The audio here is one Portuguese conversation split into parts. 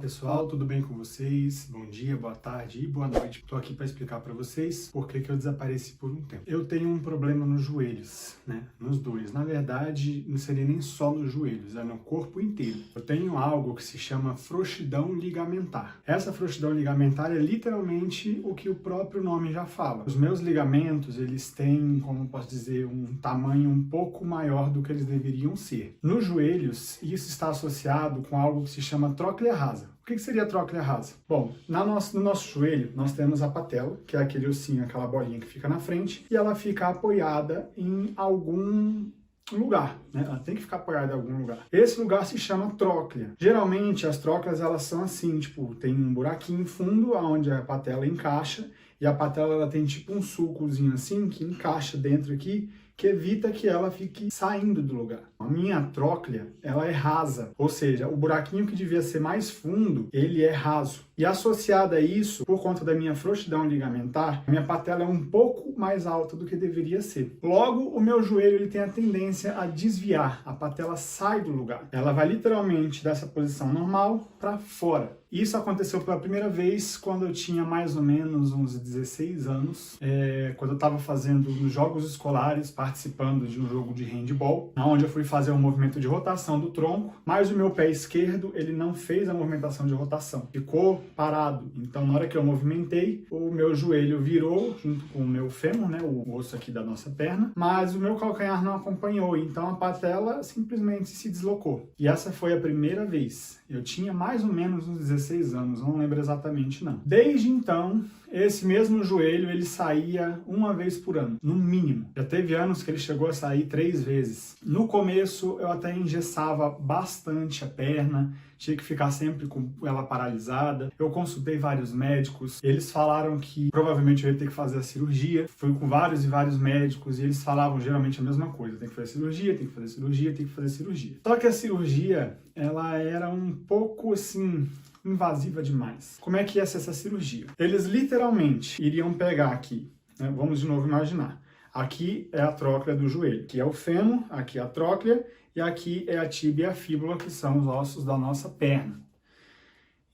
pessoal, tudo bem com vocês? Bom dia, boa tarde e boa noite. Estou aqui para explicar para vocês por que eu desapareci por um tempo. Eu tenho um problema nos joelhos, né? Nos dois. Na verdade, não seria nem só nos joelhos, é no corpo inteiro. Eu tenho algo que se chama frouxidão ligamentar. Essa frouxidão ligamentar é literalmente o que o próprio nome já fala. Os meus ligamentos, eles têm, como eu posso dizer, um tamanho um pouco maior do que eles deveriam ser. Nos joelhos, isso está associado com algo que se chama tróclea rasa. O que seria a tróclea rasa? Bom, no nosso joelho, nós temos a patela, que é aquele ossinho, aquela bolinha que fica na frente, e ela fica apoiada em algum lugar, né? Ela tem que ficar apoiada em algum lugar. Esse lugar se chama tróclea. Geralmente, as trócleas, elas são assim, tipo, tem um buraquinho fundo, onde a patela encaixa, e a patela, ela tem tipo um sulcozinho assim, que encaixa dentro aqui, que evita que ela fique saindo do lugar. A minha tróclea, ela é rasa, ou seja, o buraquinho que devia ser mais fundo, ele é raso. E associado a isso, por conta da minha frouxidão ligamentar, a minha patela é um pouco mais alta do que deveria ser. Logo, o meu joelho ele tem a tendência a desviar, a patela sai do lugar. Ela vai literalmente dessa posição normal para fora. Isso aconteceu pela primeira vez quando eu tinha mais ou menos uns 16 anos, quando eu estava fazendo nos jogos escolares, participando de um jogo de handball, onde eu fui fazer um movimento de rotação do tronco, mas o meu pé esquerdo ele não fez a movimentação de rotação, ficou parado. Então, na hora que eu movimentei, o meu joelho virou junto com o meu fêmur, né, o osso aqui da nossa perna, mas o meu calcanhar não acompanhou, então a patela simplesmente se deslocou. E essa foi a primeira vez. Eu tinha mais ou menos uns 16 anos, não lembro exatamente não. Desde então, esse mesmo joelho, ele saía uma vez por ano, no mínimo. Já teve anos que ele chegou a sair 3 vezes. No começo, eu até engessava bastante a perna, tinha que ficar sempre com ela paralisada. Eu consultei vários médicos, eles falaram que provavelmente eu ia ter que fazer a cirurgia. Fui com vários e vários médicos e eles falavam geralmente a mesma coisa. Tem que fazer cirurgia, tem que fazer cirurgia, tem que fazer cirurgia. Só que a cirurgia, ela era um pouco assim invasiva demais. Como é que ia ser essa cirurgia? Eles literalmente iriam pegar aqui, né? Vamos de novo imaginar. Aqui é a tróclea do joelho, aqui é o fêmur, aqui é a tróclea e aqui é a tíbia e a fíbula, que são os ossos da nossa perna.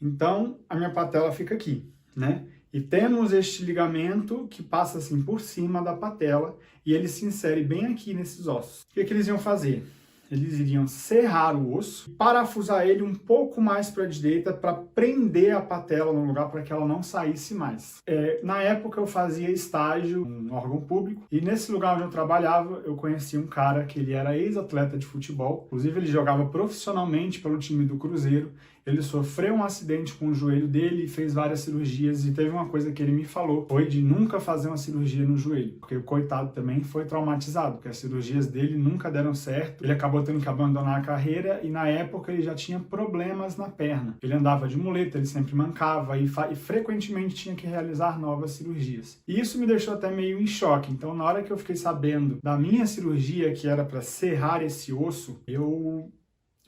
Então, a minha patela fica aqui, né? E temos este ligamento que passa assim por cima da patela e ele se insere bem aqui nesses ossos. O que eles iam fazer? Eles iriam serrar o osso, parafusar ele um pouco mais para a direita para prender a patela no lugar para que ela não saísse mais. Na época eu fazia estágio em órgão público e nesse lugar onde eu trabalhava eu conheci um cara que ele era ex-atleta de futebol, inclusive ele jogava profissionalmente pelo time do Cruzeiro. Ele sofreu um acidente com o joelho dele e fez várias cirurgias e teve uma coisa que ele me falou, foi de nunca fazer uma cirurgia no joelho, porque o coitado também foi traumatizado, porque as cirurgias dele nunca deram certo, ele acabou tendo que abandonar a carreira e na época ele já tinha problemas na perna. Ele andava de muleta, ele sempre mancava e frequentemente tinha que realizar novas cirurgias. E isso me deixou até meio em choque, então na hora que eu fiquei sabendo da minha cirurgia, que era para serrar esse osso, eu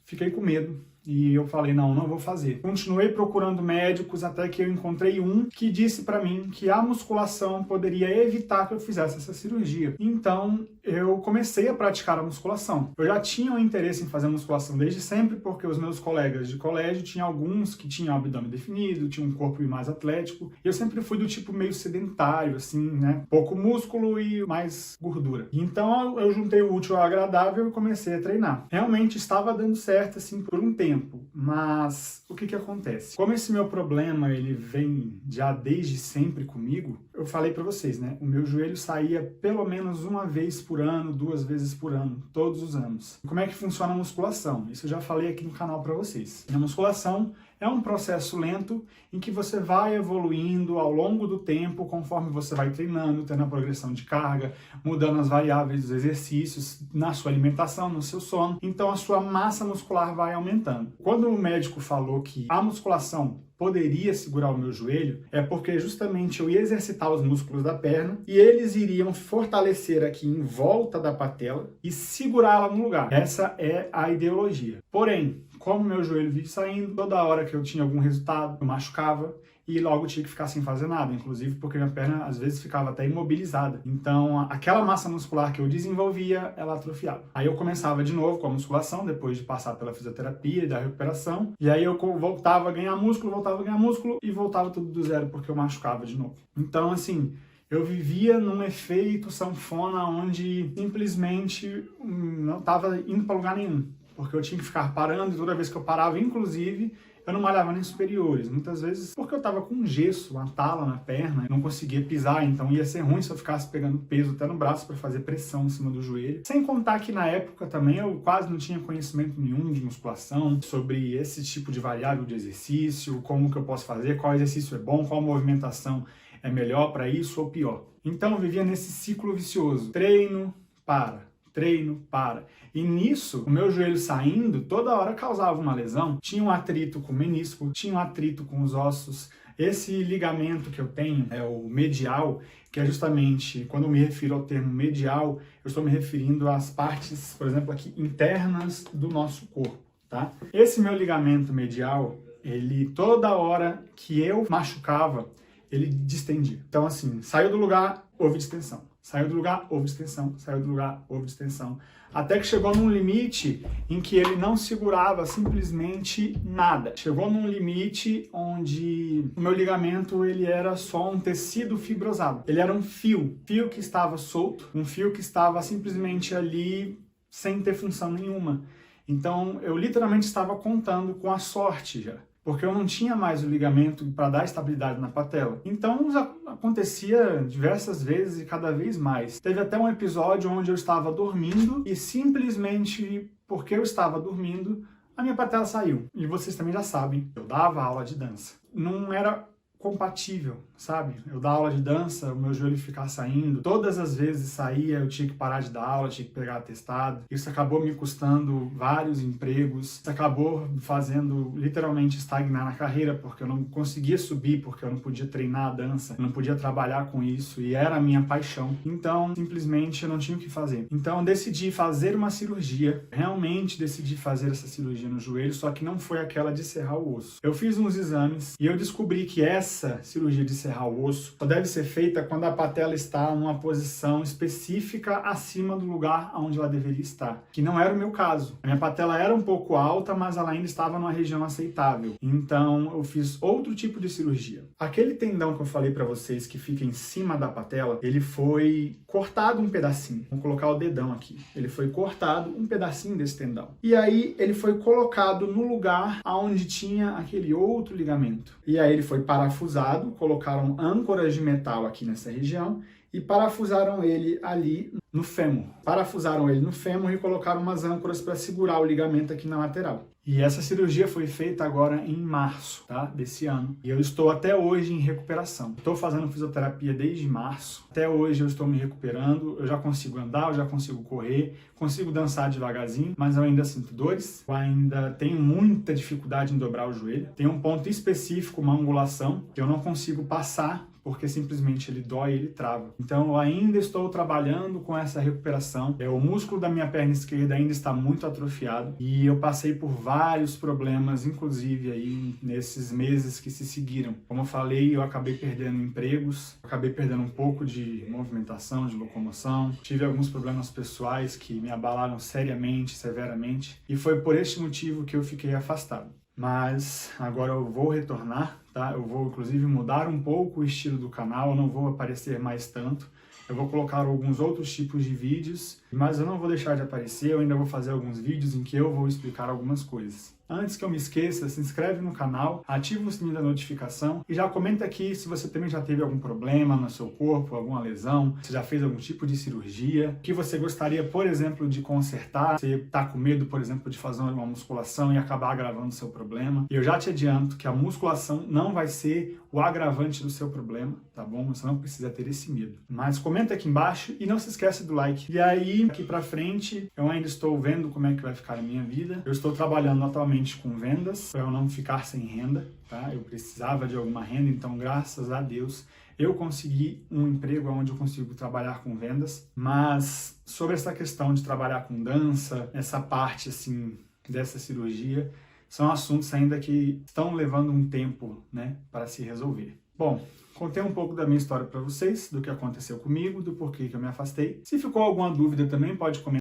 fiquei com medo. E eu falei, não vou fazer. Continuei procurando médicos até que eu encontrei um que disse para mim que a musculação poderia evitar que eu fizesse essa cirurgia. Então, eu comecei a praticar a musculação. Eu já tinha um interesse em fazer musculação desde sempre, porque os meus colegas de colégio tinham alguns que tinham abdômen definido, tinham um corpo mais atlético. E eu sempre fui do tipo meio sedentário, assim, né? Pouco músculo e mais gordura. Então, eu juntei o útil ao agradável e comecei a treinar. Realmente estava dando certo, assim, por um tempo. Mas o que acontece? Como esse meu problema ele vem já desde sempre comigo, eu falei para vocês, né? O meu joelho saía pelo menos uma vez por ano, 2 vezes por ano, todos os anos. Como é que funciona a musculação? Isso eu já falei aqui no canal para vocês. A musculação é um processo lento em que você vai evoluindo ao longo do tempo, conforme você vai treinando, tendo a progressão de carga, mudando as variáveis dos exercícios, na sua alimentação, no seu sono. Então a sua massa muscular vai aumentando. Quando o médico falou que a musculação poderia segurar o meu joelho, é porque justamente eu ia exercitar os músculos da perna e eles iriam fortalecer aqui em volta da patela e segurá-la no lugar. Essa é a ideologia. Porém, como meu joelho vive saindo, toda hora que eu tinha algum resultado, eu machucava e logo tinha que ficar sem fazer nada, inclusive porque minha perna às vezes ficava até imobilizada. Então aquela massa muscular que eu desenvolvia, ela atrofiava. Aí eu começava de novo com a musculação, depois de passar pela fisioterapia e da recuperação, e aí eu voltava a ganhar músculo e voltava tudo do zero porque eu machucava de novo. Então assim, eu vivia num efeito sanfona onde simplesmente não estava indo para lugar nenhum, porque eu tinha que ficar parando e toda vez que eu parava, inclusive, eu não malhava nem superiores, muitas vezes porque eu estava com um gesso, uma tala na perna, não conseguia pisar, então ia ser ruim se eu ficasse pegando peso até no braço para fazer pressão em cima do joelho. Sem contar que na época também eu quase não tinha conhecimento nenhum de musculação, sobre esse tipo de variável de exercício, como que eu posso fazer, qual exercício é bom, qual movimentação é melhor para isso ou pior. Então eu vivia nesse ciclo vicioso, treino, para. E nisso, o meu joelho saindo, toda hora causava uma lesão. Tinha um atrito com o menisco, tinha um atrito com os ossos. Esse ligamento que eu tenho é o medial, que é justamente, quando eu me refiro ao termo medial, eu estou me referindo às partes, por exemplo, aqui internas do nosso corpo, tá? Esse meu ligamento medial, ele toda hora que eu machucava, ele distendia. Então assim, saiu do lugar, houve distensão. Saiu do lugar, houve distensão. Saiu do lugar, houve distensão. Até que chegou num limite em que ele não segurava simplesmente nada. Chegou num limite onde o meu ligamento ele era só um tecido fibrosado. Ele era um fio que estava solto, um fio que estava simplesmente ali sem ter função nenhuma. Então eu literalmente estava contando com a sorte já, porque eu não tinha mais o ligamento para dar estabilidade na patela. Então acontecia diversas vezes e cada vez mais. Teve até um episódio onde eu estava dormindo e simplesmente porque eu estava dormindo, a minha patela saiu. E vocês também já sabem, eu dava aula de dança. Não era compatível, sabe? Eu dar aula de dança, o meu joelho ficar saindo, todas as vezes saía, eu tinha que parar de dar aula, tinha que pegar atestado. Isso acabou me custando vários empregos, isso acabou fazendo literalmente estagnar na carreira, porque eu não conseguia subir, porque eu não podia treinar a dança, eu não podia trabalhar com isso, e era a minha paixão. Então, simplesmente, eu não tinha o que fazer. Então, eu decidi fazer uma cirurgia, realmente decidi fazer essa cirurgia no joelho, só que não foi aquela de serrar o osso. Eu fiz uns exames e eu descobri que essa cirurgia de serrar o osso só deve ser feita quando a patela está numa posição específica acima do lugar onde ela deveria estar, que não era o meu caso. A minha patela era um pouco alta, mas ela ainda estava numa região aceitável. Então eu fiz outro tipo de cirurgia. Aquele tendão que eu falei para vocês que fica em cima da patela, ele foi cortado um pedacinho. Vou colocar o dedão aqui. Ele foi cortado um pedacinho desse tendão. E aí ele foi colocado no lugar onde tinha aquele outro ligamento. E aí ele foi parafusado, colocaram âncoras de metal aqui nessa região e parafusaram ele ali no fêmur. Parafusaram ele no fêmur e colocaram umas âncoras para segurar o ligamento aqui na lateral. E essa cirurgia foi feita agora em março, tá? Desse ano. E eu estou até hoje em recuperação. Estou fazendo fisioterapia desde março. Até hoje eu estou me recuperando. Eu já consigo andar, eu já consigo correr, consigo dançar devagarzinho, mas eu ainda sinto dores. Eu ainda tenho muita dificuldade em dobrar o joelho. Tem um ponto específico, uma angulação, que eu não consigo passar porque simplesmente ele dói e ele trava. Então eu ainda estou trabalhando com essa recuperação. O músculo da minha perna esquerda ainda está muito atrofiado e eu passei por vários problemas, inclusive aí nesses meses que se seguiram. Como eu falei, eu acabei perdendo empregos, acabei perdendo um pouco de movimentação, de locomoção, tive alguns problemas pessoais que me abalaram seriamente, severamente, e foi por este motivo que eu fiquei afastado. Mas agora eu vou retornar, tá? Eu vou inclusive mudar um pouco o estilo do canal, eu não vou aparecer mais tanto. Eu vou colocar alguns outros tipos de vídeos, mas eu não vou deixar de aparecer, eu ainda vou fazer alguns vídeos em que eu vou explicar algumas coisas. Antes que eu me esqueça, se inscreve no canal, ativa o sininho da notificação e já comenta aqui se você também já teve algum problema no seu corpo, alguma lesão, se já fez algum tipo de cirurgia, que você gostaria, por exemplo, de consertar, você está com medo, por exemplo, de fazer uma musculação e acabar agravando o seu problema. E eu já te adianto que a musculação não vai ser o agravante do seu problema, tá bom? Você não precisa ter esse medo. Mas comenta aqui embaixo e não se esquece do like. E aí, aqui pra frente, eu ainda estou vendo como é que vai ficar a minha vida. Eu estou trabalhando atualmente com vendas, para eu não ficar sem renda, tá? Eu precisava de alguma renda, então graças a Deus eu consegui um emprego onde eu consigo trabalhar com vendas. Mas sobre essa questão de trabalhar com dança, essa parte assim dessa cirurgia, são assuntos ainda que estão levando um tempo, né, para se resolver. Bom, contei um pouco da minha história para vocês, do que aconteceu comigo, do porquê que eu me afastei. Se ficou alguma dúvida também, pode comentar